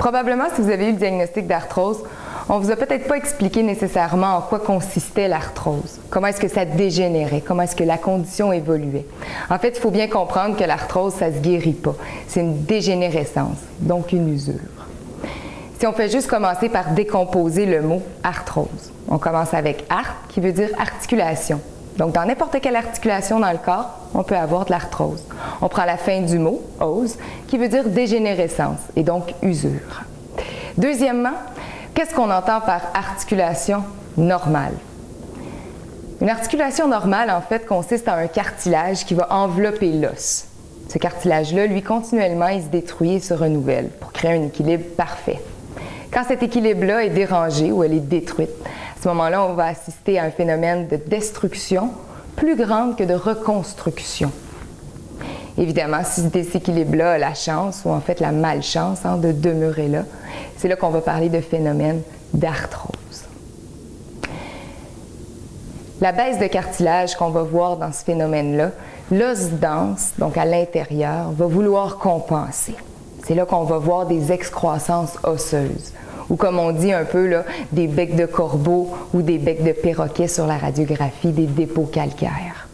Probablement, si vous avez eu le diagnostic d'arthrose, on ne vous a peut-être pas expliqué nécessairement en quoi consistait l'arthrose, comment est-ce que ça dégénérait, comment est-ce que la condition évoluait. En fait, il faut bien comprendre que l'arthrose, ça ne se guérit pas. C'est une dégénérescence, donc une usure. Si on fait juste commencer par décomposer le mot arthrose, on commence avec art, qui veut dire articulation. Donc, dans n'importe quelle articulation dans le corps, on peut avoir de l'arthrose. On prend la fin du mot, ose, qui veut dire dégénérescence, et donc usure. Deuxièmement, qu'est-ce qu'on entend par articulation normale? Une articulation normale, en fait, consiste en un cartilage qui va envelopper l'os. Ce cartilage-là, lui, continuellement, il se détruit et se renouvelle pour créer un équilibre parfait. Quand cet équilibre-là est dérangé ou elle est détruite, à ce moment-là, on va assister à un phénomène de destruction plus grande que de reconstruction. Évidemment, si ce déséquilibre-là a la chance, ou en fait la malchance de demeurer là, c'est là qu'on va parler de phénomène d'arthrose. La baisse de cartilage qu'on va voir dans ce phénomène-là, l'os dense, donc à l'intérieur, va vouloir compenser. C'est là qu'on va voir des excroissances osseuses, ou comme on dit un peu, là, des becs de corbeau ou des becs de perroquet sur la radiographie, des dépôts calcaires.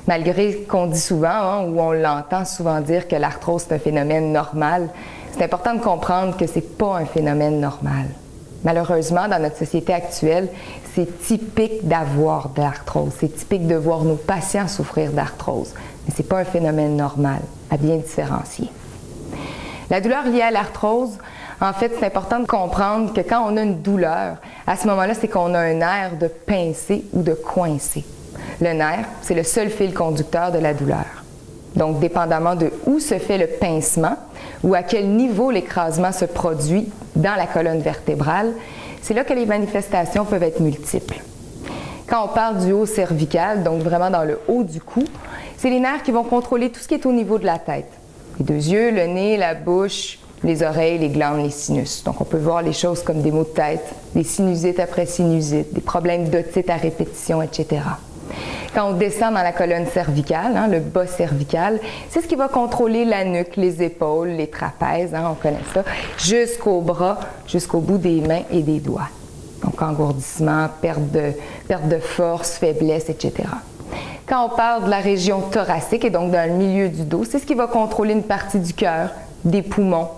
Malgré qu'on dit souvent, ou on l'entend souvent dire que l'arthrose c'est un phénomène normal, c'est important de comprendre que c'est pas un phénomène normal. Malheureusement, dans notre société actuelle, c'est typique d'avoir de l'arthrose. C'est typique de voir nos patients souffrir d'arthrose. Mais c'est pas un phénomène normal, à bien différencier. La douleur liée à l'arthrose, en fait, c'est important de comprendre que quand on a une douleur, à ce moment-là, c'est qu'on a un nerf de pincer ou de coincer. Le nerf, c'est le seul fil conducteur de la douleur. Donc, dépendamment de où se fait le pincement ou à quel niveau l'écrasement se produit dans la colonne vertébrale, c'est là que les manifestations peuvent être multiples. Quand on parle du haut cervical, donc vraiment dans le haut du cou, c'est les nerfs qui vont contrôler tout ce qui est au niveau de la tête. Les deux yeux, le nez, la bouche, les oreilles, les glandes, les sinus. Donc, on peut voir les choses comme des maux de tête, des sinusites après sinusites, des problèmes d'otite à répétition, etc. Quand on descend dans la colonne cervicale, le bas cervical, c'est ce qui va contrôler la nuque, les épaules, les trapèzes, on connaît ça, jusqu'aux bras, jusqu'au bout des mains et des doigts. Donc, engourdissement, perte de force, faiblesse, etc. Quand on parle de la région thoracique et donc dans le milieu du dos, c'est ce qui va contrôler une partie du cœur, des poumons,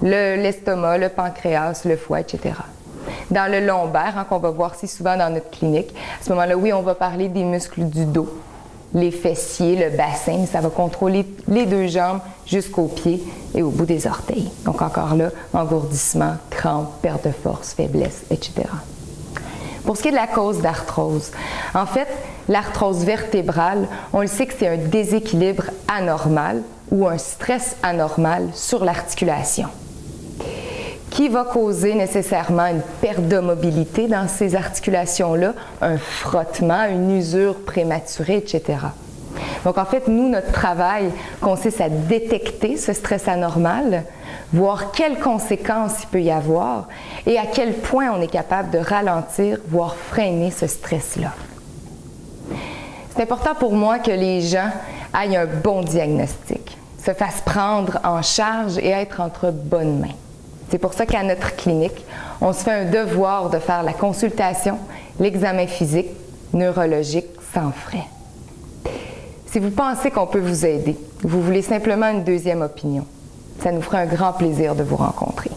l'estomac, le pancréas, le foie, etc. Dans le lombaire, qu'on va voir si souvent dans notre clinique, à ce moment-là, oui, on va parler des muscles du dos, les fessiers, le bassin, mais ça va contrôler les deux jambes jusqu'aux pieds et au bout des orteils. Donc encore là, engourdissement, crampes, perte de force, faiblesse, etc. Pour ce qui est de la cause d'arthrose, en fait, l'arthrose vertébrale, on le sait que c'est un déséquilibre anormal ou un stress anormal sur l'articulation, qui va causer nécessairement une perte de mobilité dans ces articulations-là, un frottement, une usure prématurée, etc. Donc, en fait, nous, notre travail consiste à détecter ce stress anormal, voir quelles conséquences il peut y avoir et à quel point on est capable de ralentir, voire freiner ce stress-là. C'est important pour moi que les gens aient un bon diagnostic, se fassent prendre en charge et être entre bonnes mains. C'est pour ça qu'à notre clinique, on se fait un devoir de faire la consultation, l'examen physique, neurologique sans frais. Si vous pensez qu'on peut vous aider, vous voulez simplement une deuxième opinion, ça nous ferait un grand plaisir de vous rencontrer.